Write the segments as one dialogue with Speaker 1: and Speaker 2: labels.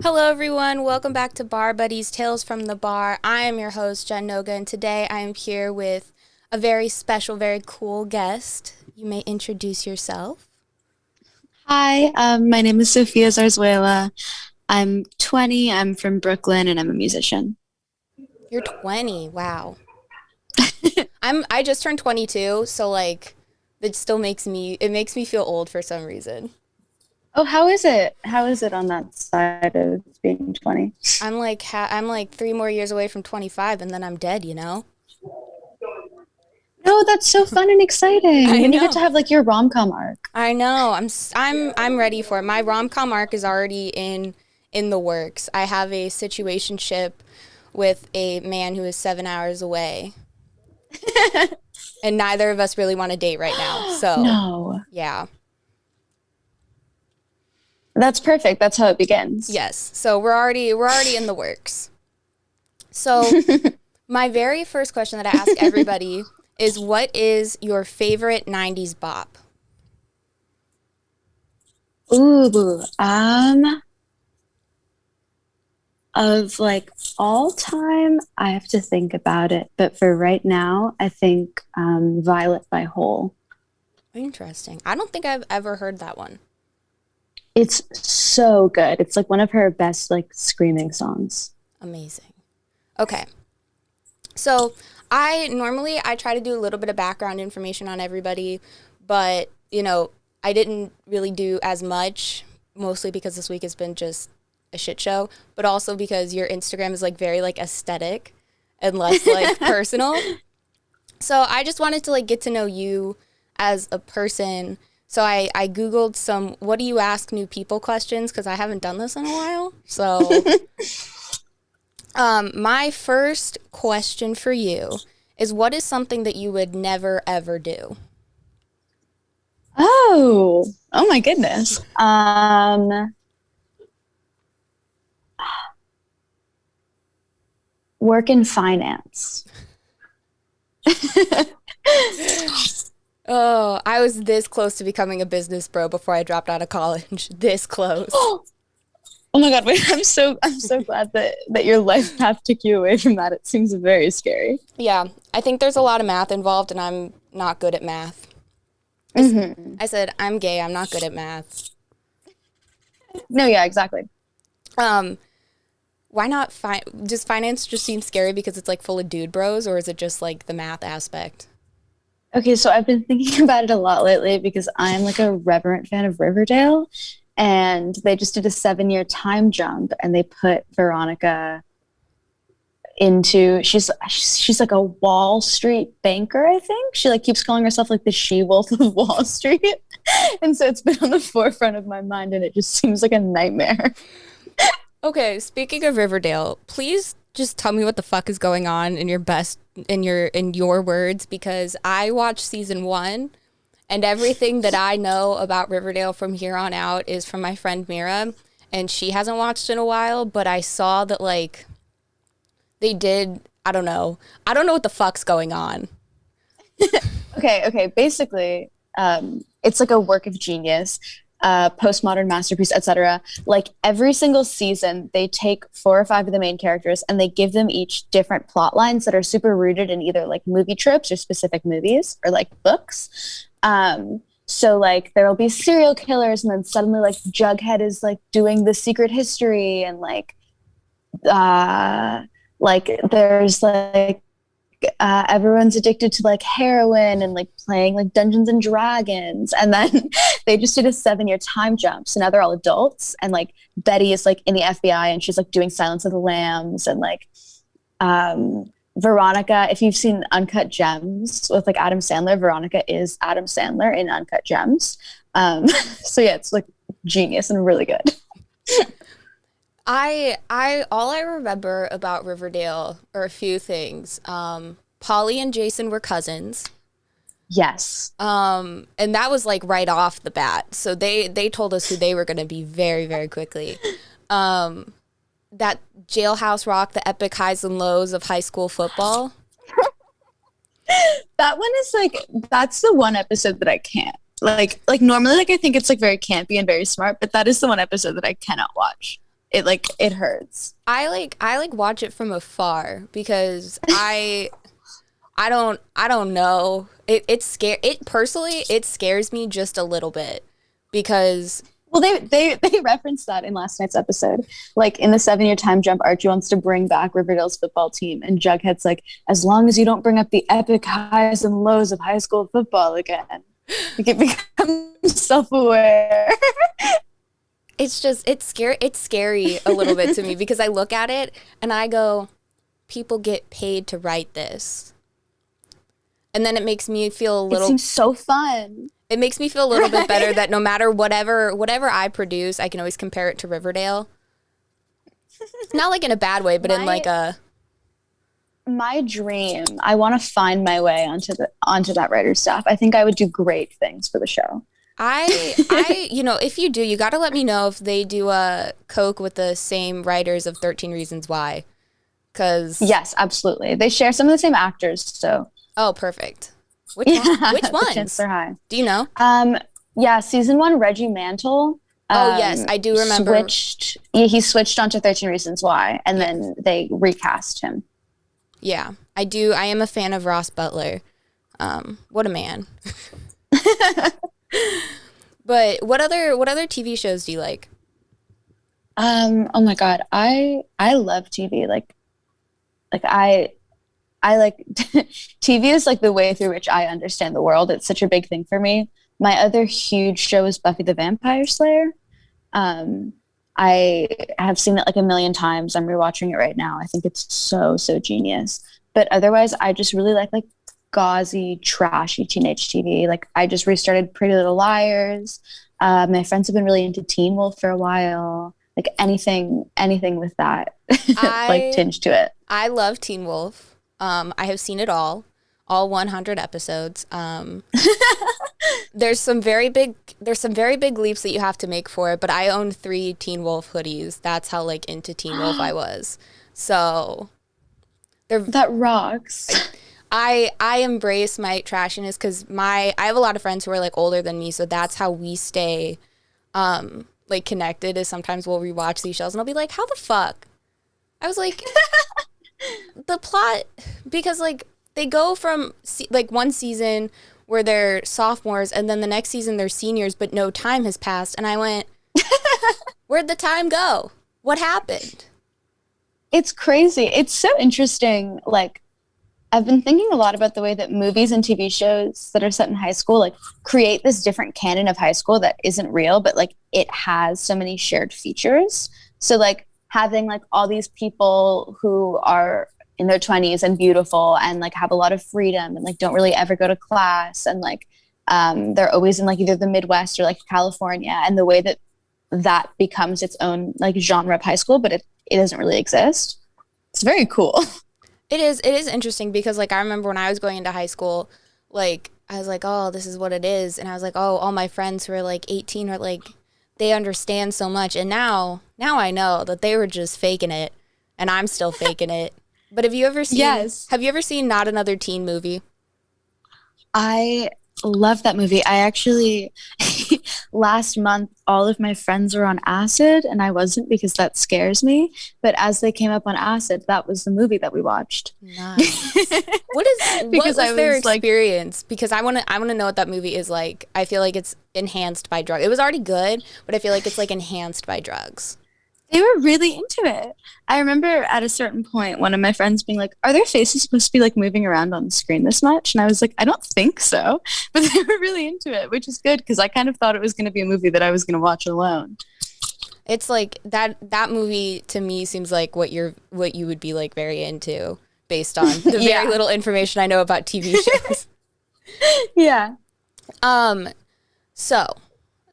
Speaker 1: Hello, everyone. Welcome back to Bar Buddies Tales from the Bar. I am your host, Jenn, and today I am here with a very special, very cool guest. You may introduce yourself.
Speaker 2: Hi, my name is Sophia Zarzuela. I'm 20, I'm from Brooklyn, and I'm a musician.
Speaker 1: You're 20. Wow. I just turned 22, so it still makes me feel old for some reason.
Speaker 2: Oh, how is it? How is it on that side of being 20?
Speaker 1: I'm like 3 more years away from 25 and then I'm dead, you know?
Speaker 2: No, that's so fun and exciting.
Speaker 1: I
Speaker 2: When you get to
Speaker 1: know.
Speaker 2: have like your rom-com arc.
Speaker 1: I know. I'm ready for it. My rom-com arc is already in the works. I have a situationship with a man who is 7 hours away, and neither of us really want to date right now. So,
Speaker 2: No,
Speaker 1: yeah.
Speaker 2: that's perfect. That's how it begins.
Speaker 1: Yes. So we're already in the works. So, my very first question that I ask everybody is what is your favorite 90s bop?
Speaker 2: Ooh, of like all time, I have to think about it. But for right now, I think Violet by Hole.
Speaker 1: Interesting. I don't think I've ever heard that one.
Speaker 2: It's so good. It's like one of her best like screaming songs.
Speaker 1: Amazing. Okay. So I try to do a little bit of background information on everybody, but I didn't really do as much, mostly because this week has been just a shit show, but also because your Instagram is like very like aesthetic and less like personal. So I just wanted to like get to know you as a person. So I Googled some what do you ask new people questions because I haven't done this in a while. So my first question for you is what is something that you would never ever do?
Speaker 2: Oh my goodness. Work in finance.
Speaker 1: Oh, I was this close to becoming a business bro before I dropped out of college. This close.
Speaker 2: Oh my God, wait, I'm so glad that your life path took you away from that. It seems very scary.
Speaker 1: Yeah, I think there's a lot of math involved, and I'm not good at math.
Speaker 2: Hmm.
Speaker 1: I said, I'm gay, I'm not good at math.
Speaker 2: No, yeah, exactly.
Speaker 1: Um, why not does finance just seem scary because it's like full of dude bros, or is it just like the math aspect?
Speaker 2: Okay, so I've been thinking about it a lot lately because I'm like a reverent fan of Riverdale, and they just did a 7-year time jump, and they put Veronica into she's like a Wall Street banker, I think. She like keeps calling herself like the she-wolf of Wall Street. And so it's been on the forefront of my mind and it just seems like a nightmare.
Speaker 1: Okay, speaking of Riverdale, please just tell me what the fuck is going on in your words because I watched season 1 and everything that I know about Riverdale from here on out is from my friend Mira and she hasn't watched in a while, but I saw that like they did, I don't know. I don't know what the fuck's going on.
Speaker 2: Okay, basically, it's like a work of genius, postmodern masterpiece, etc. Like every single season, they take 4 or 5 of the main characters and they give them each different plot lines that are super rooted in either like movie tropes or specific movies or like books. So like there will be serial killers, and then suddenly like Jughead is like doing the secret history, and uh, like there's like everyone's addicted to like heroin and like playing like Dungeons and Dragons. And then they just did a 7-year time jump. So now they're all adults. And like Betty is like in the FBI and she's like doing Silence of the Lambs. And like Veronica, if you've seen Uncut Gems with like Adam Sandler, Veronica is Adam Sandler in Uncut Gems. So yeah, it's like genius and really good.
Speaker 1: I all I remember about Riverdale are a few things. Polly and Jason were cousins.
Speaker 2: Yes.
Speaker 1: And that was like right off the bat. So they told us who they were going to be very, very quickly. That Jailhouse Rock, the epic highs and lows of high school football.
Speaker 2: That one is like that's the one episode that I can't. Like normally like I think it's like very campy and very smart, but that is the one episode that I cannot watch. it hurts.
Speaker 1: I watch it from afar because I don't know. It scares me just a little bit because
Speaker 2: Well, they referenced that in last night's episode. Like in the 7 year time jump, Archie wants to bring back Riverdale's football team, and Jughead's like, as long as you don't bring up the epic highs and lows of high school football again, you can become self-aware.
Speaker 1: it's scary a little bit to me because I look at it and I go, people get paid to write this. And then it makes me feel a little.
Speaker 2: It seems so fun.
Speaker 1: It makes me feel a little bit better that no matter whatever I produce, I can always compare it to Riverdale. Not like in a bad way, but in like a.
Speaker 2: My dream, I want to find my way onto that writer's staff. I think I would do great things for the show.
Speaker 1: If you do, you got to let me know if they do a Coke with the same writers of 13 Reasons Why.
Speaker 2: Yes, absolutely. They share some of the same actors, so.
Speaker 1: Oh, perfect. Which ones?
Speaker 2: Chances are high.
Speaker 1: Do you know?
Speaker 2: Yeah, season 1, Reggie Mantle.
Speaker 1: Oh, yes, I do remember.
Speaker 2: He switched onto 13 Reasons Why, and then they recast him.
Speaker 1: Yeah, I do. I am a fan of Ross Butler. What a man. But what other TV shows do you like?
Speaker 2: Oh my God, I love TV. Like I like TV is like the way through which I understand the world. It's such a big thing for me. My other huge show is Buffy the Vampire Slayer. I have seen it like a million times. I'm rewatching it right now. I think it's so genius. But otherwise, I just really like gauzy, trashy teenage TV. Like I just restarted Pretty Little Liars. My friends have been really into Teen Wolf for a while. Like anything with that like tinge to it.
Speaker 1: I love Teen Wolf. I have seen it all 100 episodes. There's some very big leaps that you have to make for it, but I own 3 Teen Wolf hoodies. That's how into Teen Wolf I was. So
Speaker 2: that rocks.
Speaker 1: I embrace my trashiness because I have a lot of friends who are older than me, so that's how we stay connected. Is sometimes we'll rewatch these shows and I'll be like, how the fuck? I was like. The plot, because they go from one season where they're sophomores and then the next season they're seniors, but no time has passed, and I went, where'd the time go? What happened?
Speaker 2: It's crazy. It's so interesting. I've been thinking a lot about the way that movies and TV shows that are set in high school create this different canon of high school that isn't real, but it has so many shared features. So having all these people who are in their 20s and beautiful and have a lot of freedom and don't really ever go to class and they're always in either the Midwest or California, and the way that that becomes its own genre of high school, but it doesn't really exist. It's very cool.
Speaker 1: It is interesting because I remember when I was going into high school, I was like, oh, this is what it is, and I was like, oh, all my friends who are 18 are they understand so much, and now I know that they were just faking it, and I'm still faking it. But have you ever seen?
Speaker 2: Yes.
Speaker 1: Have you ever seen Not Another Teen Movie?
Speaker 2: I love that movie. I actually last month all of my friends were on acid, and I wasn't because that scares me. But as they came up on acid, that was the movie that we watched.
Speaker 1: Nice. What was their experience? Because I want to know what that movie is like. I feel like it's enhanced by drugs. It was already good, but I feel like it's enhanced by drugs.
Speaker 2: They were really into it. I remember at a certain point, one of my friends being like, are their faces supposed to be moving around on the screen this much? And I was like, I don't think so. But they were really into it, which is good because I kind of thought it was going to be a movie that I was going to watch alone.
Speaker 1: It's that movie to me seems like what you would be very into based on the very little information I know about TV shows.
Speaker 2: Yeah.
Speaker 1: So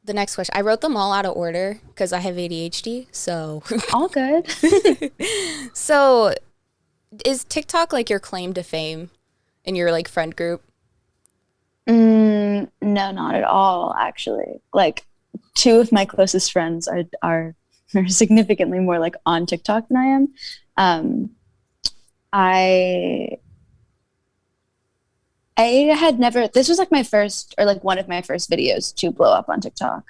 Speaker 1: the next question, I wrote them all out of order because I have ADHD, so
Speaker 2: all good.
Speaker 1: So is TikTok your claim to fame in your friend group?
Speaker 2: No, not at all, actually. 2 of my closest friends are significantly more on TikTok than I am. I had never, this was my first, or one of my first videos to blow up on TikTok.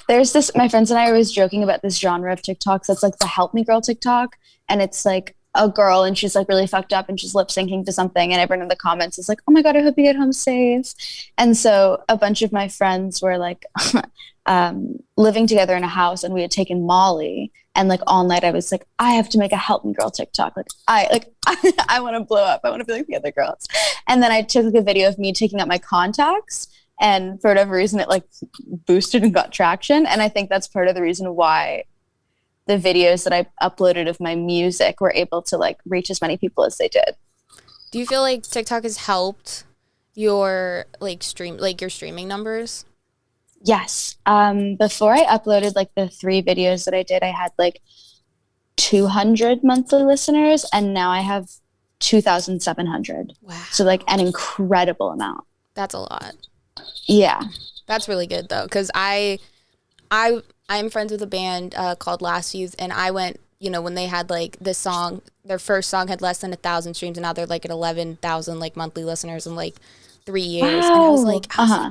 Speaker 2: There's this, my friends and I are always joking about this genre of TikToks that's like the help me girl TikTok. And it's like a girl and she's like really fucked up and she's lip syncing to something. And everyone in the comments is like, oh my God, I hope you get home safe. And so a bunch of my friends were like living together in a house and we had taken Molly. And like all night I was like, I have to make a help me girl TikTok. I want to blow up. I want to be like the other girls. And then I took like a video of me taking out my contacts. And for whatever reason, it like boosted and got traction. And I think that's part of the reason why the videos that I uploaded of my music were able to like reach as many people as they did.
Speaker 1: Do you feel like TikTok has helped your like your streaming numbers?
Speaker 2: Yes. Before I uploaded like the 3 videos that I did, I had like 200 monthly listeners, and now I have 2,700.
Speaker 1: Wow.
Speaker 2: So like an incredible amount.
Speaker 1: That's a lot.
Speaker 2: Yeah.
Speaker 1: That's really good though, because I'm friends with a band called Last Youth, and I went, you know, when they had like this song, their first song had less than 1,000 streams, and now they're like at 11,000 like monthly listeners in like 3 years.
Speaker 2: Wow.
Speaker 1: And I was like,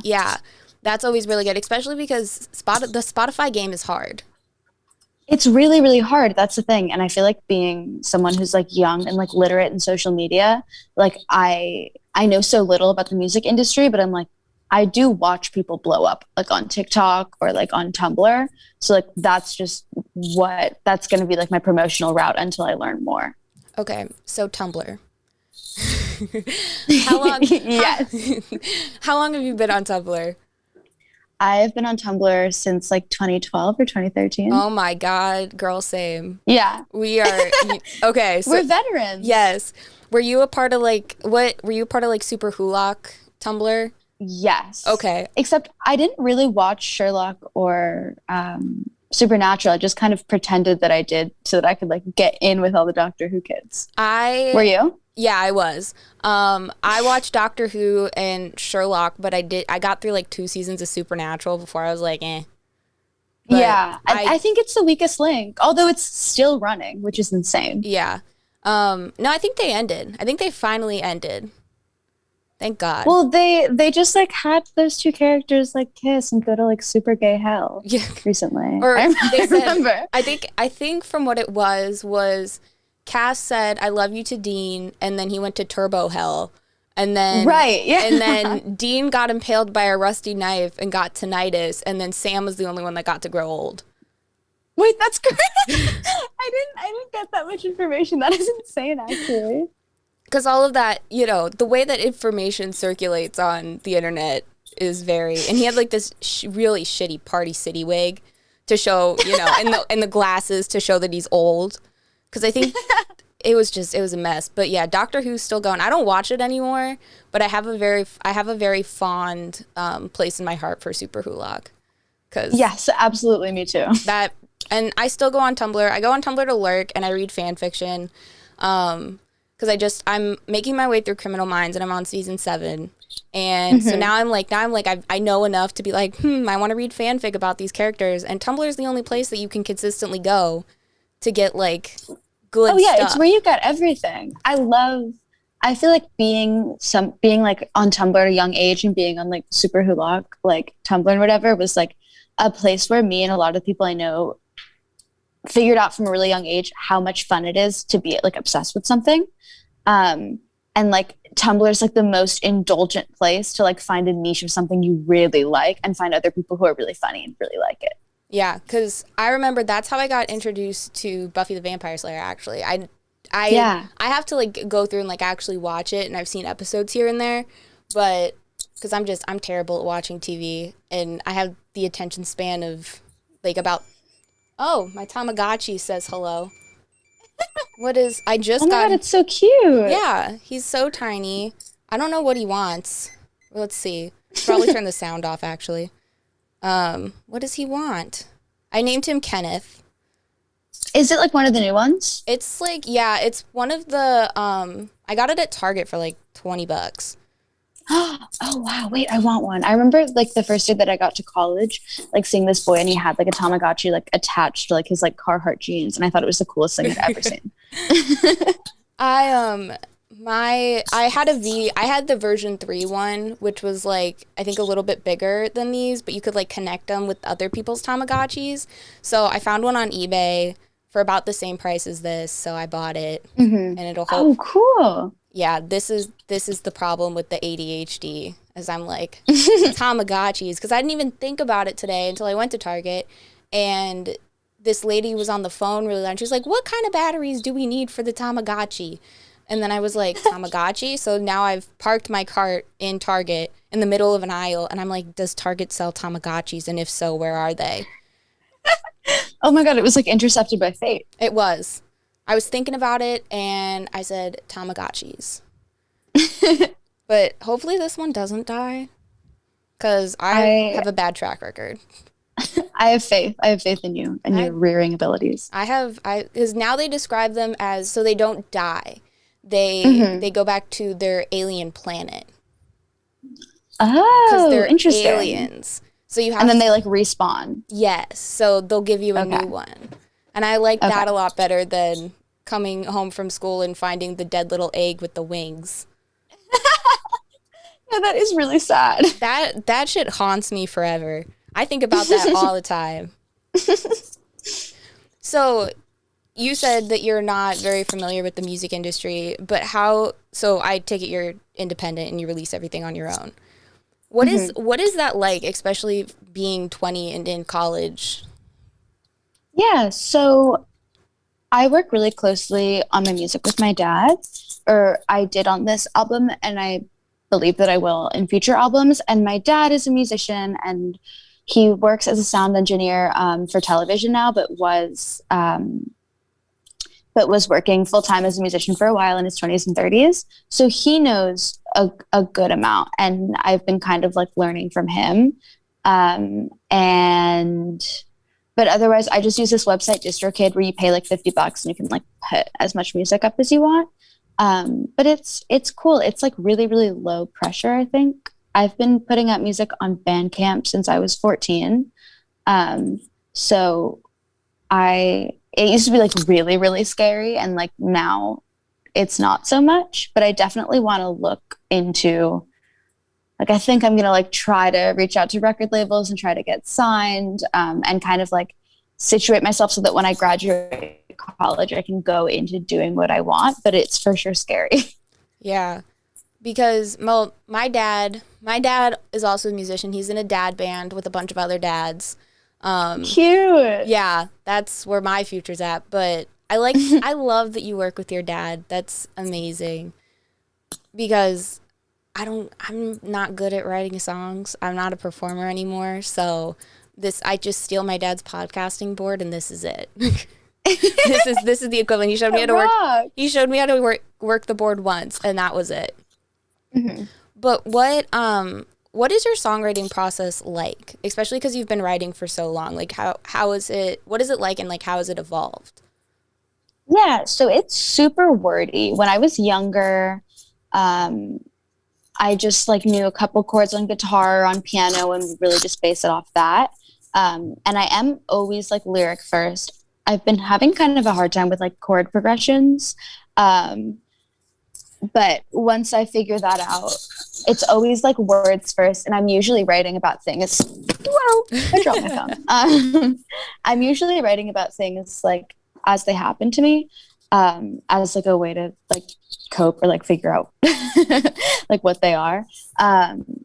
Speaker 1: yeah, that's always really good, especially because the Spotify game is hard.
Speaker 2: It's really, really hard. That's the thing. And I feel like being someone who's like young and like literate in social media, like I know so little about the music industry, but I'm like, I do watch people blow up like on TikTok or like on Tumblr. So like that's going to be like my promotional route until I learn more.
Speaker 1: Okay, so Tumblr. How long?
Speaker 2: Yes.
Speaker 1: How long have you been on Tumblr?
Speaker 2: I've been on Tumblr since like 2012 or 2013.
Speaker 1: Oh my God, girl, same.
Speaker 2: Yeah.
Speaker 1: We are, okay. So,
Speaker 2: we're veterans.
Speaker 1: Yes. Were you a part of like Super Hulock Tumblr?
Speaker 2: Yes.
Speaker 1: Okay.
Speaker 2: Except I didn't really watch Sherlock or Supernatural. I just kind of pretended that I did so that I could like get in with all the Doctor Who kids. Were you?
Speaker 1: Yeah, I was. I watched Doctor Who and Sherlock, but I got through like 2 seasons of Supernatural before I was like, eh. But
Speaker 2: yeah, I think it's the weakest link, although it's still running, which is insane.
Speaker 1: Yeah. No, I think they ended. I think they finally ended. Thank God.
Speaker 2: Well, they just like had those 2 characters like kiss and go to like super gay hell.
Speaker 1: Yeah.
Speaker 2: Recently.
Speaker 1: Or
Speaker 2: I remember.
Speaker 1: I think from what it was Cass said, I love you to Dean, and then he went to Turbo Hell. And then
Speaker 2: right, yeah.
Speaker 1: And then Dean got impaled by a rusty knife and got tinnitus, and then Sam was the only one that got to grow old.
Speaker 2: Wait, that's great. I didn't get that much information. That is insane, actually.
Speaker 1: Because all of that, you know, the way that information circulates on the internet is very... And he had like this really shitty Party City wig to show, you know, and the glasses to show that he's old. Because I think it was a mess. But yeah, Doctor Who's still going. I don't watch it anymore, but I have a very fond place in my heart for Super Hulock.
Speaker 2: Yes, absolutely, me too.
Speaker 1: And I still go on Tumblr. I go on Tumblr to lurk, and I read fan fiction. Because I'm making my way through Criminal Minds, and I'm on season 7. And so now I'm like, I know enough to be like, I want to read fanfic about these characters. And Tumblr is the only place that you can consistently go to get like good stuff.
Speaker 2: It's where you get everything. I feel like being like on Tumblr at a young age and being on like Super Hulock, like Tumblr and whatever, was like a place where me and a lot of people I know figured out from a really young age how much fun it is to be like obsessed with something. And like Tumblr is like the most indulgent place to like find a niche of something you really like and find other people who are really funny and really like it. Yeah,
Speaker 1: because I remember that's how I got introduced to Buffy the Vampire Slayer, actually. I have to like go through and like actually watch it, and I've seen episodes here and there, but because I'm terrible at watching TV, and I have the attention span of like about... Oh, my Tamagotchi says hello.
Speaker 2: God, it's so cute.
Speaker 1: Yeah, he's so tiny. I don't know what he wants. Well, let's see. Probably turn the sound off, actually. What does he want? I named him Kenneth.
Speaker 2: Is it like one of the new ones?
Speaker 1: It's like, yeah, it's one of the, I got it at Target for like $20.
Speaker 2: Oh, wow. Wait, I want one. I remember like the first day that I got to college, like seeing this boy, and he had like a Tamagotchi like attached to like his like Carhartt jeans. And I thought it was the coolest thing I'd ever seen.
Speaker 1: I had the version 3 one, which was like, I think a little bit bigger than these, but you could like connect them with other people's Tamagotchis. So I found one on eBay for about the same price as this, so I bought it. And it'll
Speaker 2: Oh,
Speaker 1: help.
Speaker 2: cool.
Speaker 1: Yeah, this is the problem with the ADHD, as I'm like, Tamagotchis, because I didn't even think about it today until I went to Target, and this lady was on the phone really loud. She was like, "What kind of batteries do we need for the Tamagotchi?" And then I was like, Tamagotchi? So now I've parked my cart in Target in the middle of an aisle, and I'm like, does Target sell Tamagotchis? And if so, where are they?
Speaker 2: Oh my God, it was like intercepted by fate.
Speaker 1: It was. I was thinking about it, and I said, Tamagotchis. But hopefully this one doesn't die, because I
Speaker 2: I
Speaker 1: have a bad track record.
Speaker 2: I have faith. I have faith in you and
Speaker 1: I
Speaker 2: your rearing abilities.
Speaker 1: because now they describe them as, so they don't die. They go back to their alien planet because
Speaker 2: Oh,
Speaker 1: they're
Speaker 2: interesting.
Speaker 1: aliens. So you
Speaker 2: And
Speaker 1: have
Speaker 2: then
Speaker 1: to,
Speaker 2: they like respawn.
Speaker 1: yes. So they'll give you a
Speaker 2: Okay.
Speaker 1: new one, and I like
Speaker 2: Okay.
Speaker 1: that a lot better than coming home from school and finding the dead little egg with the wings.
Speaker 2: Yeah, that is really sad.
Speaker 1: That shit haunts me forever. I think about that all the time. So you said that you're not very familiar with the music industry, but so I take it you're independent and you release everything on your own. What is that like, especially being 20 and in college?
Speaker 2: Yeah, so I work really closely on my music with my dad, or I did on this album, and I believe that I will in future albums. And my dad is a musician, and he works as a sound engineer for television now, but was working full time as a musician for a while in his 20s and 30s. So he knows a good amount, and I've been kind of like learning from him. And but otherwise, I just use this website, DistroKid, where you pay like $50 and you can like put as much music up as you want. But it's cool. It's like really, really low pressure, I think. I've been putting up music on Bandcamp since I was 14. So it used to be like really, really scary. And like now it's not so much, but I definitely want to look into, like, I think I'm going to like try to reach out to record labels and try to get signed, and kind of like situate myself so that when I graduate college, I can go into doing what I want, but it's for sure scary.
Speaker 1: Yeah. Because my dad is also a musician. He's in a dad band with a bunch of other dads.
Speaker 2: Cute.
Speaker 1: Yeah, that's where my future's at. But I love that you work with your dad. That's amazing. Because I'm not good at writing songs. I'm not a performer anymore. So I just steal my dad's podcasting board, and this is it. This is the equivalent. He showed me how to work the board once, and that was it.
Speaker 2: Mm-hmm.
Speaker 1: But what is your songwriting process like? Especially because you've been writing for so long. Like how is it? What is it like, and like how has it evolved?
Speaker 2: Yeah, so it's super wordy. When I was younger, I just like knew a couple chords on guitar or on piano and really just base it off that. And I am always like lyric first. I've been having kind of a hard time with like chord progressions. But once I figure that out, it's always like words first. And I'm usually writing about things. Well, I dropped my phone. I'm usually writing about things like as they happen to me, as like a way to like cope or like figure out like what they are. And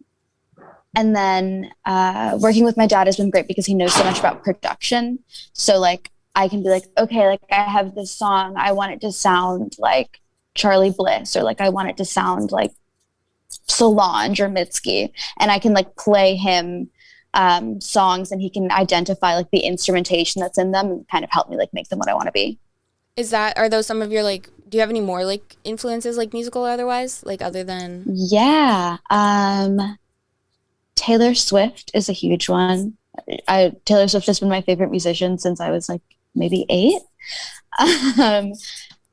Speaker 2: then working with my dad has been great because he knows so much about production. So like I can be like, okay, like I have this song, I want it to sound like Charlie Bliss, or like I want it to sound like Solange or Mitski, and I can like play him songs, and he can identify like the instrumentation that's in them and kind of help me like make them what I want to be.
Speaker 1: Are those some of your like, do you have any more like influences, like musical or otherwise, like other than?
Speaker 2: Yeah. Taylor Swift is a huge one. Taylor Swift has been my favorite musician since I was like maybe 8.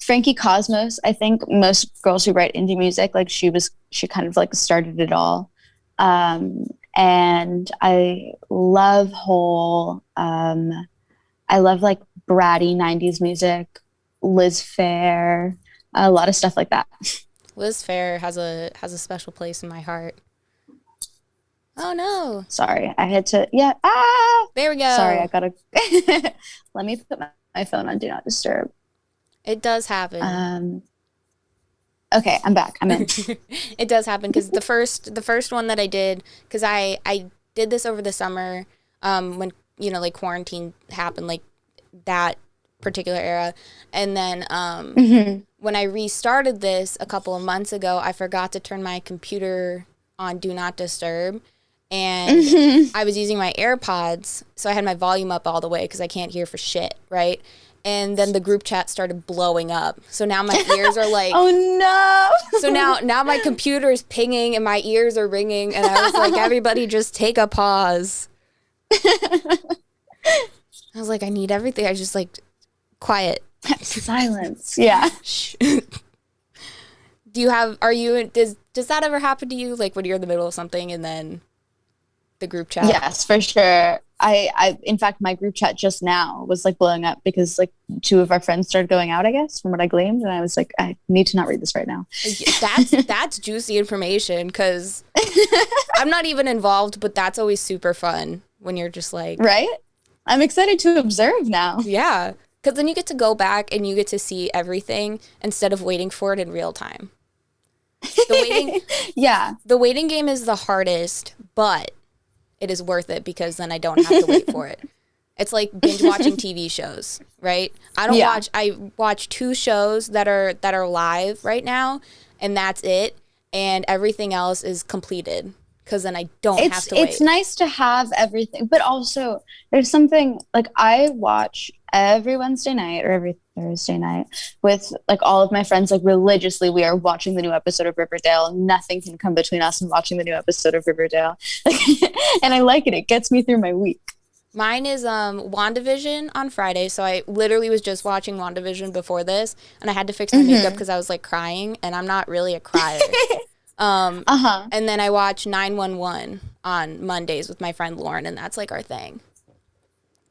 Speaker 2: Frankie Cosmos, I think most girls who write indie music, like she kind of like started it all. And I love whole, I love like bratty 90s music, Liz Phair, a lot of stuff like that.
Speaker 1: Liz Phair has a special place in my heart. Oh no.
Speaker 2: Sorry, I had to. Yeah.
Speaker 1: There we go.
Speaker 2: Sorry, I gotta. Let me put my phone on Do Not Disturb.
Speaker 1: It does happen.
Speaker 2: Okay, I'm back. I'm in.
Speaker 1: It does happen because the first one that I did, because I did this over the summer, when like quarantine happened, like that particular era, and then when I restarted this a couple of months ago, I forgot to turn my computer on Do Not Disturb, and I was using my AirPods, so I had my volume up all the way because I can't hear for shit, right? And then the group chat started blowing up. So now my ears are like,
Speaker 2: oh no.
Speaker 1: So now my computer is pinging and my ears are ringing, and I was like, everybody just take a pause. I was like, I need everything. I just like quiet.
Speaker 2: Silence. Yeah.
Speaker 1: Does that ever happen to you? Like when you're in the middle of something and then the group chat?
Speaker 2: Yes, for sure. I in fact, my group chat just now was like blowing up because like 2 of our friends started going out, I guess, from what I gleaned. And I was like, I need to not read this right now.
Speaker 1: That's juicy information because I'm not even involved, but that's always super fun when you're just like.
Speaker 2: Right? I'm excited to observe now.
Speaker 1: Yeah. Because then you get to go back and you get to see everything instead of waiting for it in real time. The waiting game is the hardest, but it is worth it because then I don't have to wait for it. It's like binge watching TV shows, right? I watch 2 shows that are live right now, and that's it. And everything else is completed because then I don't have to wait.
Speaker 2: It's nice to have everything, but also there's something like I watch every Wednesday night or every Thursday night with like all of my friends, like religiously we are watching the new episode of Riverdale. Nothing can come between us and watching the new episode of Riverdale. And I like it. It gets me through my week.
Speaker 1: Mine is WandaVision on Friday, so I literally was just watching WandaVision before this, and I had to fix my makeup because I was like crying, and I'm not really a crier. And then I watch 911 on Mondays with my friend Lauren, and that's like our thing.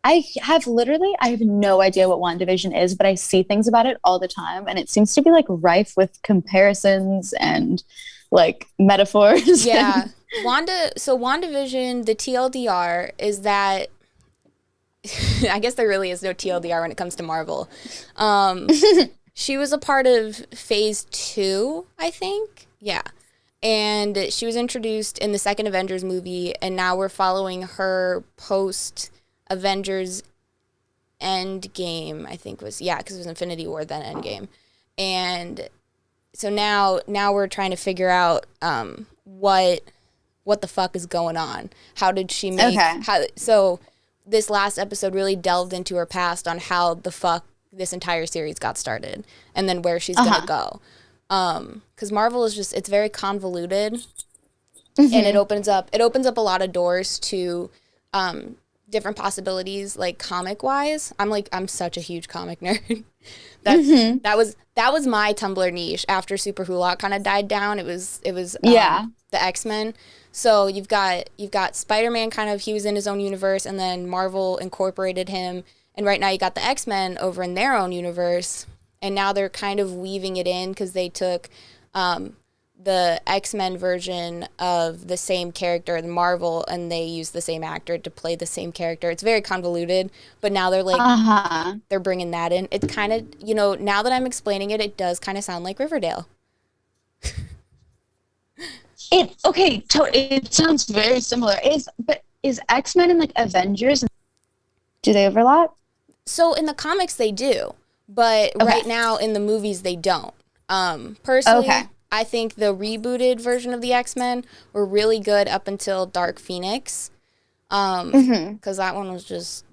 Speaker 2: I have no idea what WandaVision is, but I see things about it all the time, and it seems to be like rife with comparisons and like metaphors.
Speaker 1: Yeah. WandaVision, the TLDR is that I guess there really is no TLDR when it comes to Marvel. She was a part of phase 2, I think. Yeah. And she was introduced in the second Avengers movie, and now we're following her post Avengers Endgame, I think because it was Infinity War, then Endgame. And so now we're trying to figure out what the fuck is going on. How did she make so this last episode really delved into her past on how the fuck this entire series got started and then where she's gonna go. Because Marvel is just, it's very convoluted, and it opens up a lot of doors to different possibilities, like comic wise. I'm such a huge comic nerd. That was my Tumblr niche after Super Hulot kind of died down. It was the X-Men. So you've got Spider-Man, kind of, he was in his own universe, and then Marvel incorporated him, and right now you got the X-Men over in their own universe, and now they're kind of weaving it in because they took the X-Men version of the same character, the Marvel, and they used the same actor to play the same character. It's very convoluted, but now they're like, they're bringing that in. It kind of, now that I'm explaining it, it does kind of sound like Riverdale.
Speaker 2: It sounds very similar. Is X-Men and like Avengers, do they overlap?
Speaker 1: So in the comics they do, but right now in the movies they don't. Personally, I think the rebooted version of the X-Men were really good up until Dark Phoenix, because that one was just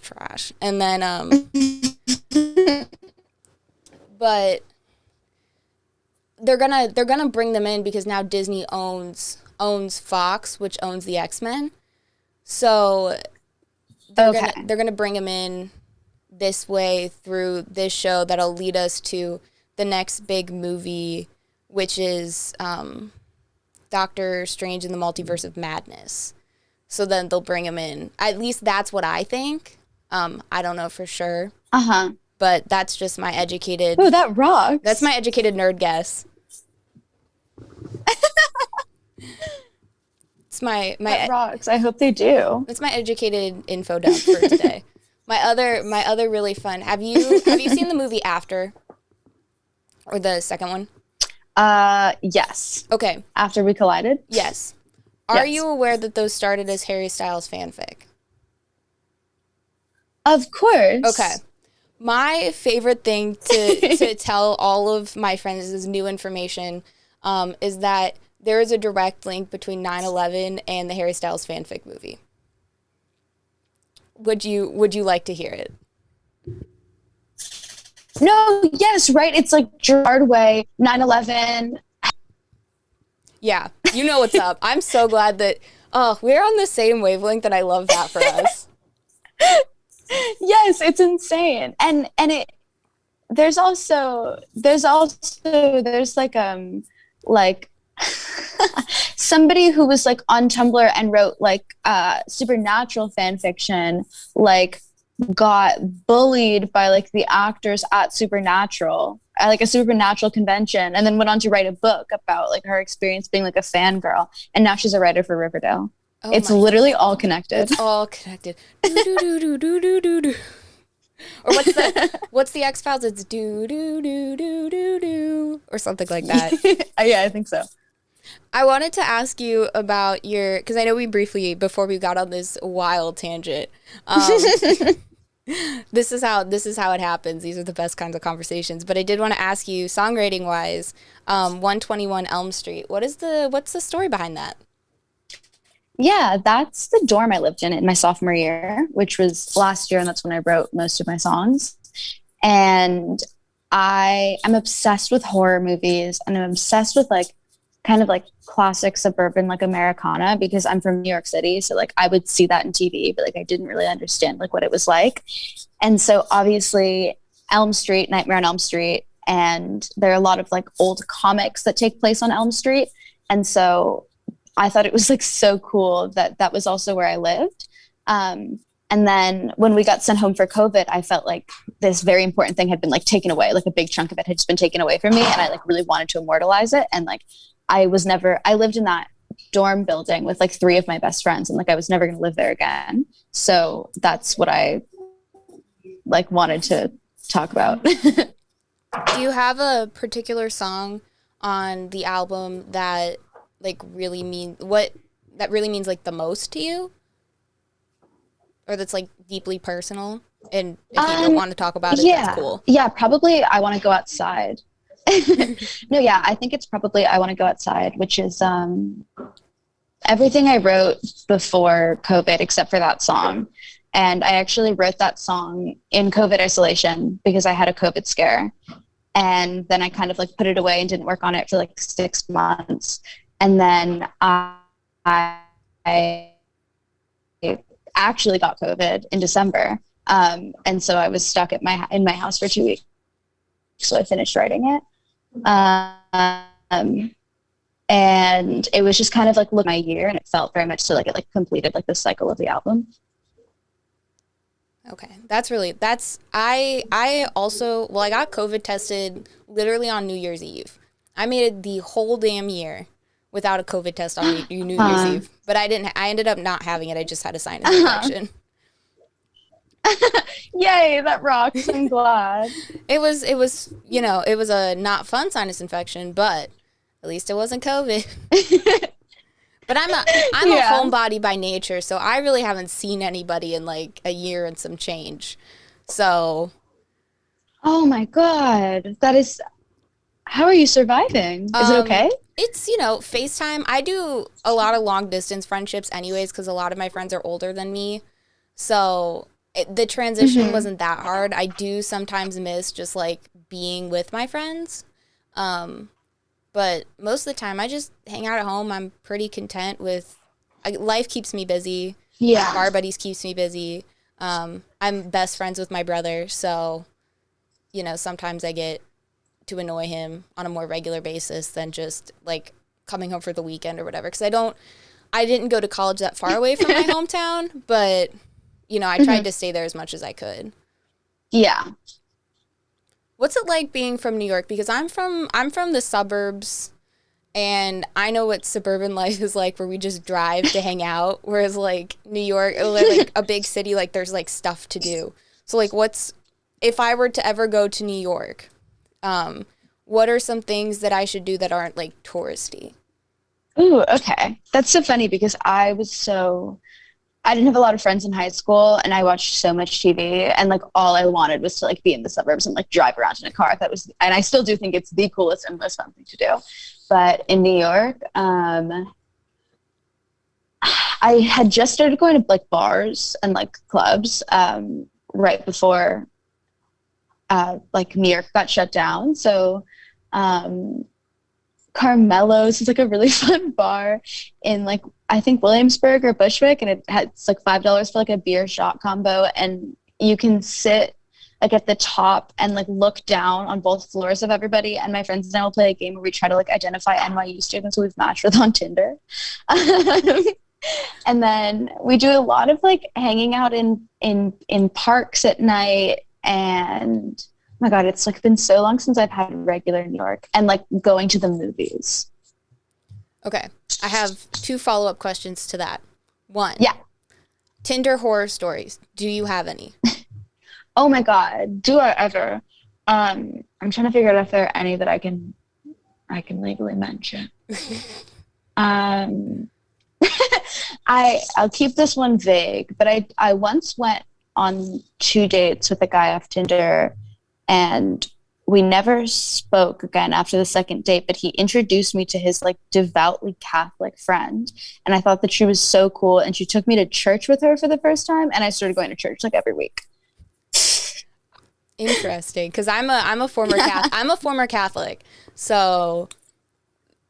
Speaker 1: trash. And then, but they're gonna bring them in because now Disney owns Fox, which owns the X-Men. So they're gonna bring them in this way through this show that'll lead us to the next big movie, which is Doctor Strange in the Multiverse of Madness. So then they'll bring him in. At least that's what I think. I don't know for sure. But that's just my educated...
Speaker 2: Oh, that rocks.
Speaker 1: That's my educated nerd guess. It's my
Speaker 2: That rocks. I hope they do.
Speaker 1: it's my educated info dump for today. My other really fun. Have you seen the movie After, or the second one?
Speaker 2: Yes.
Speaker 1: Okay.
Speaker 2: After We Collided?
Speaker 1: Yes. Are you aware that those started as Harry Styles fanfic?
Speaker 2: Of course.
Speaker 1: Okay. My favorite thing to tell all of my friends is new information, is that there is a direct link between 9/11 and the Harry Styles fanfic movie. Would you like to hear it?
Speaker 2: No, yes, right. It's like Gerard Way, 9/11.
Speaker 1: Yeah, you know what's up. I'm so glad that we're on the same wavelength, and I love that for us.
Speaker 2: Yes, it's insane. And it there's like somebody who was like on Tumblr and wrote like supernatural fan fiction, like got bullied by like the actors at Supernatural at like a Supernatural convention, and then went on to write a book about like her experience being like a fangirl, and now she's a writer for Riverdale.
Speaker 1: Oh,
Speaker 2: it's literally all connected.
Speaker 1: It's all connected. Do do do do do do do. Or what's the X-Files? It's do do do do do do, or something like that.
Speaker 2: Yeah, I think so.
Speaker 1: I wanted to ask you about because I know we briefly, before we got on this wild tangent, this is how it happens. These are the best kinds of conversations. But I did want to ask you, songwriting wise, 121 Elm Street. What's the story behind that?
Speaker 2: Yeah, that's the dorm I lived in my sophomore year, which was last year, and that's when I wrote most of my songs. And I am obsessed with horror movies, and I'm obsessed with like kind of like classic suburban like Americana, because I'm from New York City. So like I would see that in TV, but like I didn't really understand like what it was like. And so obviously Elm Street, Nightmare on Elm Street, and there are a lot of like old comics that take place on Elm Street. And so I thought it was like so cool that was also where I lived. And then when we got sent home for COVID, I felt like this very important thing had been like taken away, like a big chunk of it had just been taken away from me. And I like really wanted to immortalize it. And like, I lived in that dorm building with like 3 of my best friends, and like, I was never going to live there again. So that's what I like wanted to talk about.
Speaker 1: Do you have a particular song on the album that really means like the most to you, or that's like deeply personal? And if you don't want to talk about it, that's cool.
Speaker 2: Yeah, probably I Want to Go Outside. No, yeah, I think it's probably I Want to Go Outside, which is everything I wrote before COVID except for that song. And I actually wrote that song in COVID isolation because I had a COVID scare. And then I kind of like put it away and didn't work on it for like 6 months. And then I actually got COVID in December. And so I was stuck in my house for 2 weeks. So I finished writing it. And it was just kind of like my year, and it felt very much so like it like completed like the cycle of the album.
Speaker 1: Okay, I also, I got COVID tested literally on New Year's Eve. I made it the whole damn year without a COVID test on New Year's Eve, but I ended up not having it. I just had a sinus infection.
Speaker 2: Yay, that rocks. I'm glad.
Speaker 1: It was a not fun sinus infection, but at least it wasn't COVID. But I'm a homebody by nature, so I really haven't seen anybody in like a year and some change. So,
Speaker 2: oh my God, how are you surviving? Is it okay?
Speaker 1: It's, FaceTime. I do a lot of long distance friendships anyways, because a lot of my friends are older than me. So the transition wasn't that hard. I do sometimes miss just like being with my friends. But most of the time I just hang out at home. I'm pretty content with, life keeps me busy.
Speaker 2: Yeah.
Speaker 1: Bar buddies keeps me busy. I'm best friends with my brother. So, sometimes I get to annoy him on a more regular basis than just like coming home for the weekend or whatever. Cause I didn't go to college that far away from my hometown, but I tried to stay there as much as I could.
Speaker 2: Yeah.
Speaker 1: What's it like being from New York? Because I'm from the suburbs And I know what suburban life is like, where we just drive to hang out, whereas like New York, or like a big city, like there's like stuff to do. So like if I were to ever go to New York, what are some things that I should do that aren't like touristy?
Speaker 2: Ooh, okay. That's so funny because I didn't have a lot of friends in high school and I watched so much TV and like all I wanted was to like be in the suburbs and like drive around in a car. That was, and I still do think it's the coolest and most fun thing to do. But in New York, I had just started going to like bars and like clubs right before like New York got shut down. So Carmelo's is like a really fun bar in like I think Williamsburg or Bushwick, and it's like $5 for like a beer shot combo, and you can sit like at the top and like look down on both floors of everybody. And my friends and I will play a game where we try to like identify NYU students who we've matched with on Tinder. And then we do a lot of like hanging out in parks at night, and oh my God, it's like been so long since I've had regular New York, and like going to the movies.
Speaker 1: Okay. I have 2 follow-up questions to that. 1.
Speaker 2: Yeah.
Speaker 1: Tinder horror stories. Do you have any?
Speaker 2: Oh my God. Do I ever? I'm trying to figure out if there are any that I can legally mention. I'll keep this one vague, but I once went on 2 dates with a guy off Tinder, and we never spoke again after the second date, but he introduced me to his like devoutly Catholic friend. And I thought that she was so cool. And she took me to church with her for the first time. And I started going to church like every week.
Speaker 1: Interesting. Cause I'm a former Catholic. So.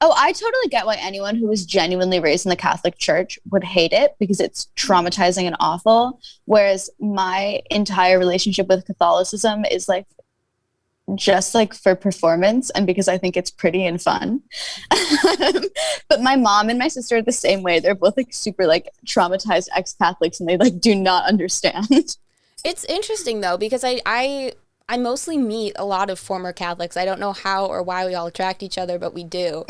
Speaker 2: Oh, I totally get why anyone who was genuinely raised in the Catholic Church would hate it, because it's traumatizing and awful. Whereas my entire relationship with Catholicism is like, just like for performance and because I think it's pretty and fun. But my mom and my sister are the same way. They're both like super like traumatized ex-Catholics, and they like do not understand.
Speaker 1: It's interesting though, because I mostly meet a lot of former Catholics. I don't know how or why we all attract each other, but we do.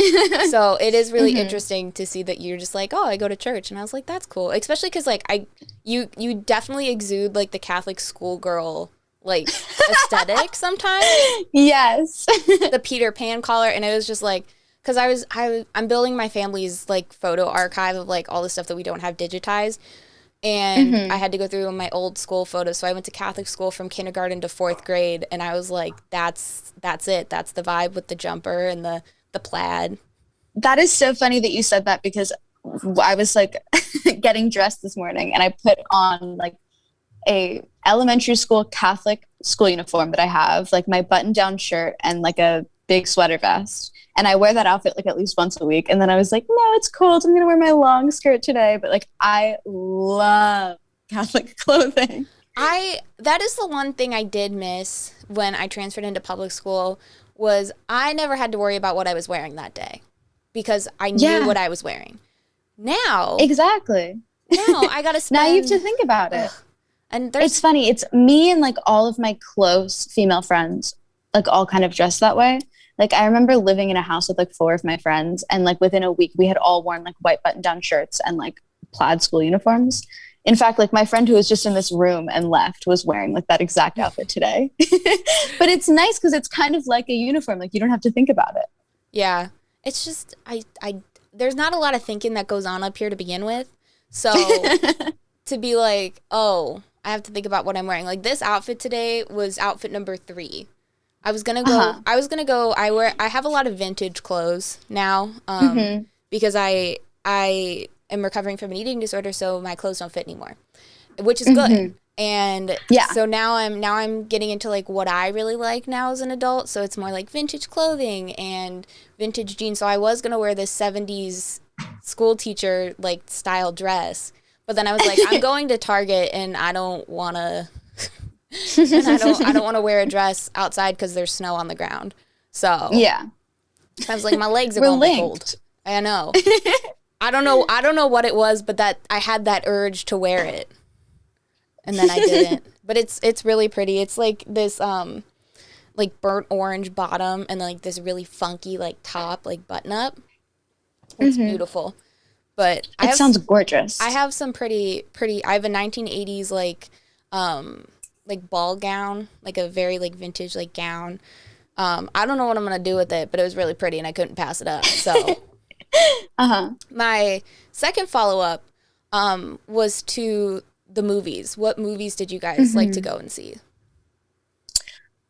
Speaker 1: So it is really interesting to see that you're just like, oh, I go to church. And I was like, that's cool. Especially because like you definitely exude like the Catholic schoolgirl like aesthetic sometimes.
Speaker 2: Yes.
Speaker 1: The Peter Pan collar. And it was just like, because I'm building my family's like photo archive of like all the stuff that we don't have digitized. And I had to go through my old school photos. So I went to Catholic school from kindergarten to 4th grade. And I was like, that's it. That's the vibe with the jumper and the plaid.
Speaker 2: That is so funny that you said that, because I was like getting dressed this morning and I put on like a elementary school Catholic school uniform that I have, like my button down shirt and like a big sweater vest. And I wear that outfit like at least once a week. And then I was like, no, it's cold. I'm going to wear my long skirt today. But like, I love Catholic clothing.
Speaker 1: That is the one thing I did miss when I transferred into public school, was I never had to worry about what I was wearing that day because I knew what I was wearing. Now.
Speaker 2: Exactly.
Speaker 1: Now I got to spend.
Speaker 2: Now you have to think about it.
Speaker 1: And
Speaker 2: it's funny. It's me and like all of my close female friends, like all kind of dressed that way. Like I remember living in a house with like 4 of my friends, and like within a week we had all worn like white button down shirts and like plaid school uniforms. In fact, like my friend who was just in this room and left was wearing like that exact outfit today. But it's nice because it's kind of like a uniform. Like you don't have to think about it.
Speaker 1: Yeah. It's just, there's not a lot of thinking that goes on up here to begin with. So to be like, oh, I have to think about what I'm wearing. Like this outfit today was outfit number 3. I was gonna go. I have a lot of vintage clothes now, because I am recovering from an eating disorder, so my clothes don't fit anymore, which is good. And so now I'm getting into like what I really like now as an adult. So it's more like vintage clothing and vintage jeans. So I was gonna wear this 70s school teacher like style dress. But then I was like, I'm going to Target and I don't want to, and I don't want to wear a dress outside because there's snow on the ground. So I was like, my legs are going to be cold. I know. I don't know what it was, but that I had that urge to wear it, and then I didn't. But it's really pretty. It's like this like burnt orange bottom and like this really funky like top, like button up. It's beautiful. But
Speaker 2: It sounds gorgeous.
Speaker 1: I have some pretty I have a 1980s like ball gown, like a very like vintage like gown. I don't know what I'm gonna do with it, but it was really pretty and I couldn't pass it up. So my second follow-up was to the movies. What movies did you guys like to go and see?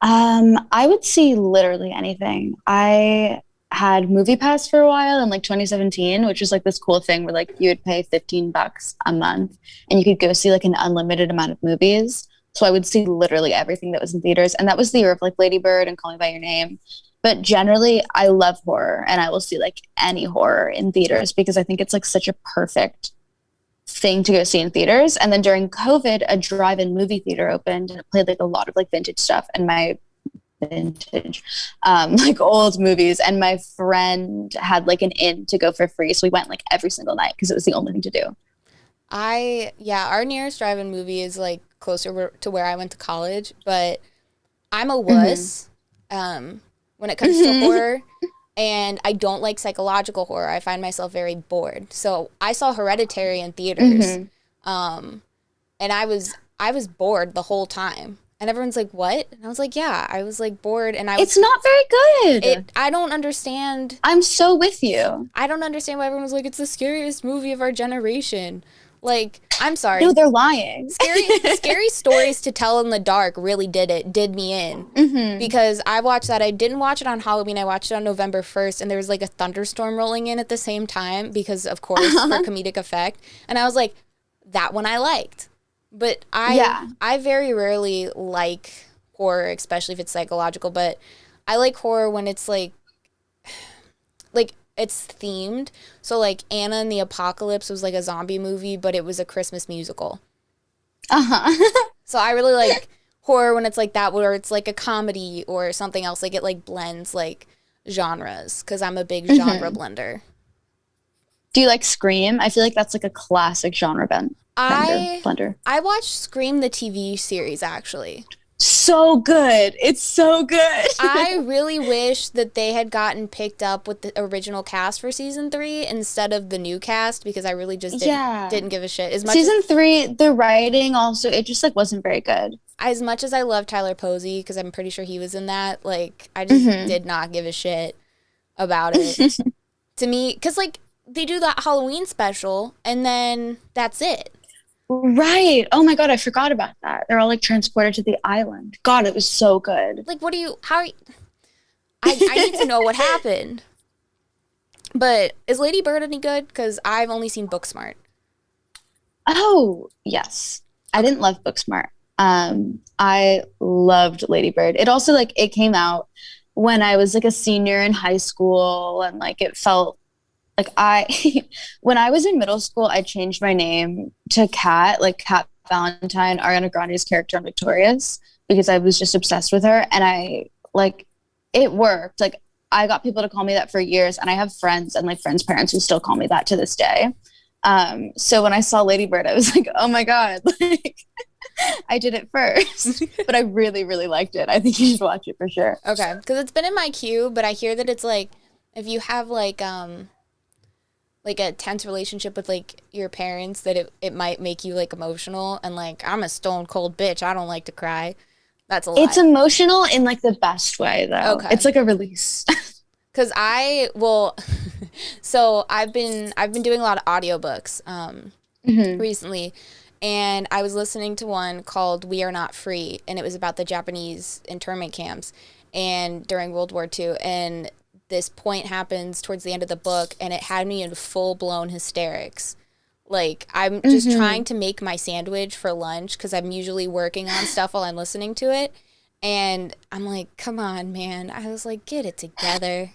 Speaker 2: I would see literally anything. I had Movie Pass for a while in like 2017, which was like this cool thing where like you would pay $15 a month and you could go see like an unlimited amount of movies. So I would see literally everything that was in theaters. And that was the year of like Ladybird and Call Me by Your Name. But generally, I love horror and I will see like any horror in theaters because I think it's like such a perfect thing to go see in theaters. And then during COVID, a drive-in movie theater opened and it played like a lot of like vintage stuff and my vintage like old movies, and my friend had like an in to go for free, so we went like every single night because it was the only thing to do.
Speaker 1: Our nearest drive-in movie is like closer to where I went to college, but I'm a wuss when it comes to horror, and I don't like psychological horror. I find myself very bored. So I saw Hereditary in theaters, and I was bored the whole time. And everyone's like, what? And I was like, yeah, I was like bored. And
Speaker 2: It's not very good.
Speaker 1: I don't understand.
Speaker 2: I'm so with you.
Speaker 1: I don't understand why everyone was like, it's the scariest movie of our generation. Like, I'm sorry.
Speaker 2: No, they're lying.
Speaker 1: Scary stories to tell in the dark really did me in. Because I watched that. I didn't watch it on Halloween. I watched it on November 1st. And there was like a thunderstorm rolling in at the same time because, of course, for comedic effect. And I was like, that one I liked. But I very rarely like horror, especially if it's psychological. But I like horror when it's like it's themed. So like Anna and the Apocalypse was like a zombie movie, but it was a Christmas musical. So I really like horror when it's like that, where it's like a comedy or something else. Like it like blends like genres because I'm a big genre blender.
Speaker 2: Do you like Scream? I feel like that's like a classic genre blender.
Speaker 1: I watched Scream the TV series actually.
Speaker 2: So good. It's so good.
Speaker 1: I really wish that they had gotten picked up with the original cast for season 3 instead of the new cast, because I really just didn't give a shit.
Speaker 2: Season 3, the writing also, it just like wasn't very good.
Speaker 1: As much as I love Tyler Posey, because I'm pretty sure he was in that, like I just did not give a shit about it. To me, because like they do that Halloween special and then that's it.
Speaker 2: Right. Oh my God, I forgot about that. They're all like transported to the island. God, it was so good.
Speaker 1: Like, I need to know what happened. But is Ladybird any good? Because I've only seen Booksmart.
Speaker 2: Oh, yes. I didn't love Booksmart. I loved Ladybird. It also like, it came out when I was like a senior in high school, and like it felt like when I was in middle school, I changed my name to Kat, like Kat Valentine, Ariana Grande's character on Victorious, because I was just obsessed with her. And it worked. Like I got people to call me that for years, and I have friends and like friends' parents who still call me that to this day. So when I saw Ladybird, I was like, oh my God, like I did it first, but I really, really liked it. I think you should watch it for sure.
Speaker 1: Okay. Because it's been in my queue, but I hear that it's like, if you have like a tense relationship with like your parents, that it might make you like emotional, and like I'm a stone cold bitch. I don't like to cry. That's a lie.
Speaker 2: It's emotional in like the best way though. Okay. It's like a release.
Speaker 1: Cause so I've been doing a lot of audiobooks recently, and I was listening to one called We Are Not Free, and it was about the Japanese internment camps and during World War II, and this point happens towards the end of the book, and it had me in full-blown hysterics. Like, I'm just trying to make my sandwich for lunch because I'm usually working on stuff while I'm listening to it. And I'm like, come on, man. I was like, get it together.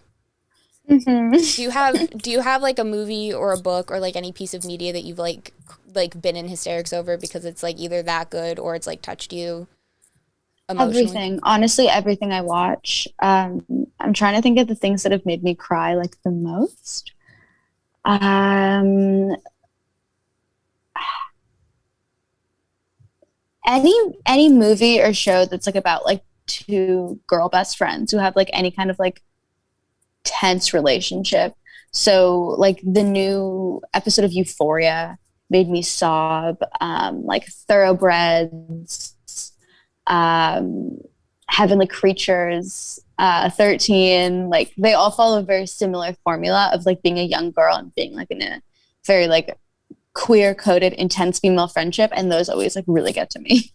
Speaker 1: Do you have like a movie or a book or like any piece of media that you've like been in hysterics over because it's like either that good or it's like touched you emotionally?
Speaker 2: Everything. Honestly, everything I watch. I'm trying to think of the things that have made me cry like the most. Any movie or show that's like about like two girl best friends who have like any kind of like tense relationship. So like the new episode of Euphoria made me sob. Like Thoroughbreds, um, Heavenly Creatures, 13, like they all follow a very similar formula of like being a young girl and being like in a very like queer coded intense female friendship, and those always like really get to me.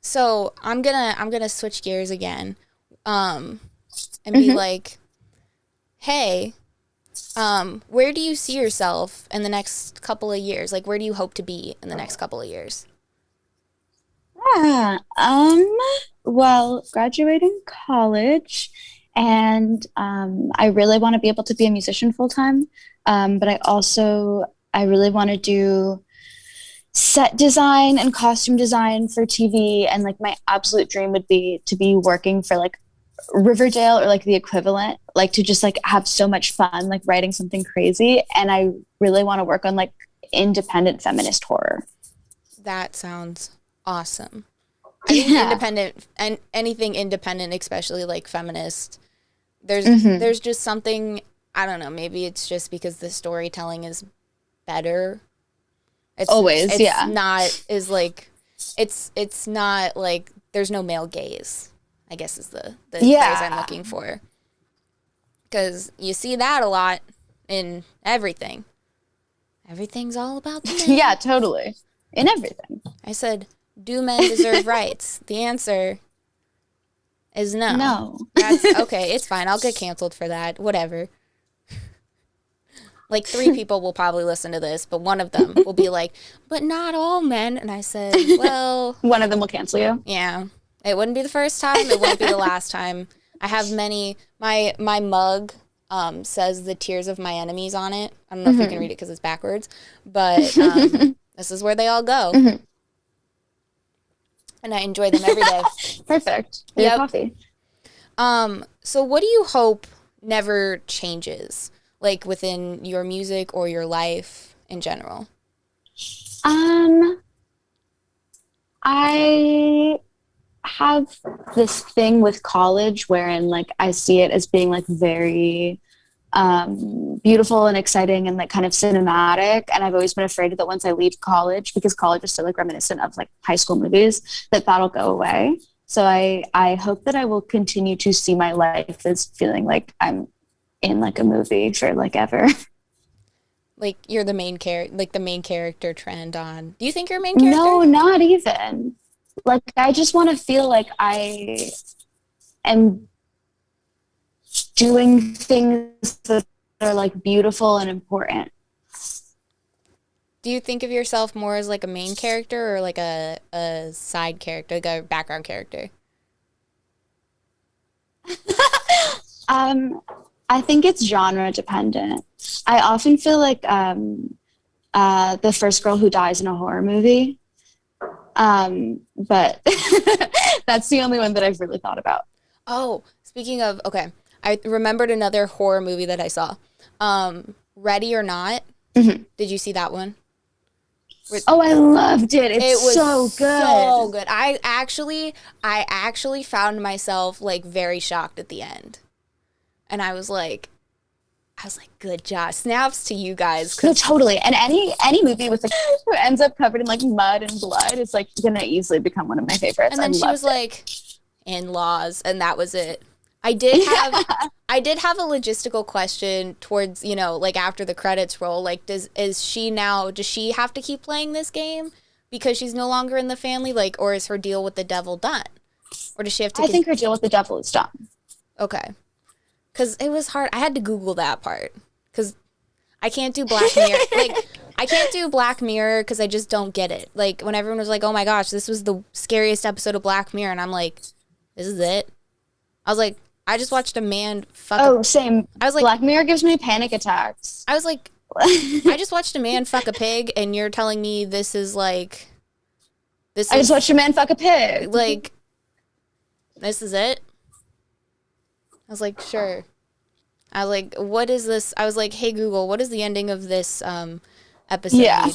Speaker 1: So I'm gonna switch gears again, and be like, hey, where do you see yourself in the next couple of years? Like, where do you hope to be in the next couple of years?
Speaker 2: Yeah, well, graduating college, and I really want to be able to be a musician full time. But I really want to do set design and costume design for TV, and like my absolute dream would be to be working for like Riverdale or like the equivalent, like to just like have so much fun like writing something crazy. And I really want to work on like independent feminist horror.
Speaker 1: That sounds awesome. I think independent and anything independent, especially like feminist, there's just something, I don't know, maybe it's just because the storytelling is better. It's not is like it's not like there's no male gaze, I guess is the phrase I'm looking for. Because you see that a lot in everything. Everything's all about the men.
Speaker 2: Yeah, totally. In everything.
Speaker 1: I said, do men deserve rights? The answer is no.
Speaker 2: No.
Speaker 1: That's okay. It's fine. I'll get canceled for that. Whatever. Like 3 people will probably listen to this, but one of them will be like, but not all men. And I said, well.
Speaker 2: One of them will cancel you.
Speaker 1: Yeah. It wouldn't be the first time. It won't be the last time. I have many. My mug says the tears of my enemies on it. I don't know if you can read it because it's backwards, but this is where they all go. And I enjoy them every day.
Speaker 2: Perfect. Yep. Coffee.
Speaker 1: So what do you hope never changes, like within your music or your life in general?
Speaker 2: I have this thing with college wherein like I see it as being like very beautiful and exciting and like kind of cinematic, and I've always been afraid that once I leave college, because college is so like reminiscent of like high school movies, that'll go away. So I hope that I will continue to see my life as feeling like I'm in like a movie for like ever.
Speaker 1: Like you're the main character, like the main character trend on. Do you think you're a main character?
Speaker 2: No, not even. Like I just want to feel like I am doing things that are like beautiful and important.
Speaker 1: Do you think of yourself more as like a main character or like a side character, like a background character?
Speaker 2: I think it's genre dependent. I often feel like the first girl who dies in a horror movie. But that's the only one that I've really thought about.
Speaker 1: Oh, speaking of, okay, I remembered another horror movie that I saw. Ready or Not. Did you see that one?
Speaker 2: Oh, I loved it. It was so good.
Speaker 1: So good. I actually found myself like very shocked at the end. And I was like, good job. Snaps to you guys.
Speaker 2: No, totally. And any movie with like who ends up covered in like mud and blood is like gonna easily become one of my favorites.
Speaker 1: And then she was like, in-laws, and that was it. I did have a logistical question towards, you know, like after the credits roll, like does she have to keep playing this game because she's no longer in the family, like, or is her deal with the devil done? Or does she have to
Speaker 2: I think her deal with the devil is done.
Speaker 1: Okay. Because it was hard. I had to Google that part. Because I can't do Black Mirror. I can't do Black Mirror because I just don't get it. Like, when everyone was like, oh my gosh, this was the scariest episode of Black Mirror. And I'm like, this is it? I was like, I just watched a man fuck.
Speaker 2: Oh, same.
Speaker 1: I was like,
Speaker 2: Black Mirror gives me panic attacks.
Speaker 1: I was like, I just watched a man fuck a pig, and you're telling me this is like,
Speaker 2: I just watched a man fuck a pig.
Speaker 1: Like, this is it? I was like, sure. I was like, what is this? I was like, hey, Google, what is the ending of this episode?
Speaker 2: Yeah.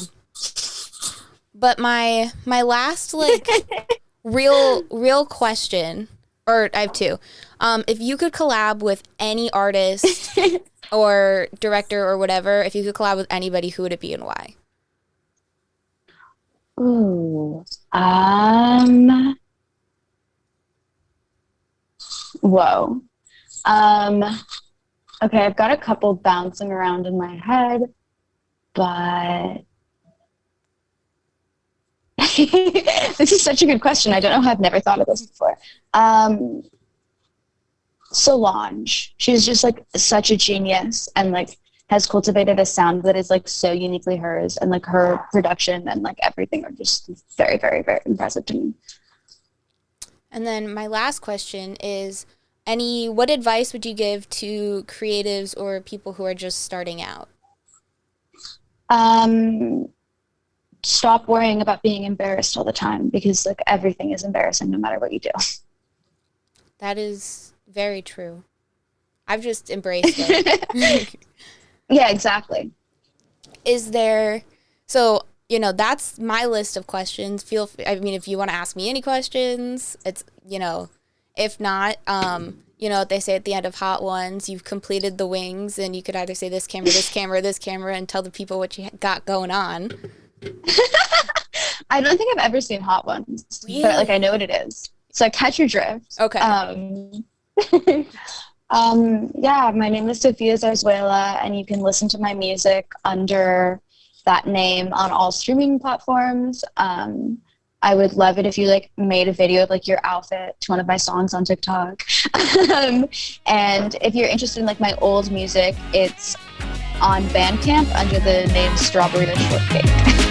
Speaker 1: But my last, like, real question, or I have 2. If you could collab with any artist or director or whatever, if you could collab with anybody, who would it be and why?
Speaker 2: Ooh. Whoa. Okay, I've got a couple bouncing around in my head, but this is such a good question. I don't know how I've never thought of this before. Solange. She's just like such a genius and like has cultivated a sound that is like so uniquely hers, and like her production and like everything are just very, very, very impressive to me.
Speaker 1: And then my last question is, what advice would you give to creatives or people who are just starting out?
Speaker 2: Stop worrying about being embarrassed all the time, because like everything is embarrassing no matter what you do. That
Speaker 1: is very true. I've just embraced it.
Speaker 2: Yeah, exactly.
Speaker 1: So, that's my list of questions. If you want to ask me any questions, it's, if not, what they say at the end of Hot Ones, you've completed the wings, and you could either say this camera, this camera, this camera, and tell the people what you got going on.
Speaker 2: I don't think I've ever seen Hot Ones,
Speaker 1: really?
Speaker 2: But like I know what it is. So I catch your drift.
Speaker 1: Okay.
Speaker 2: Yeah, my name is Sophia Zarzuela, and you can listen to my music under that name on all streaming platforms. I would love it if you like made a video of like your outfit to one of my songs on TikTok. And if you're interested in like my old music, it's on Bandcamp under the name Strawberry Shortcake.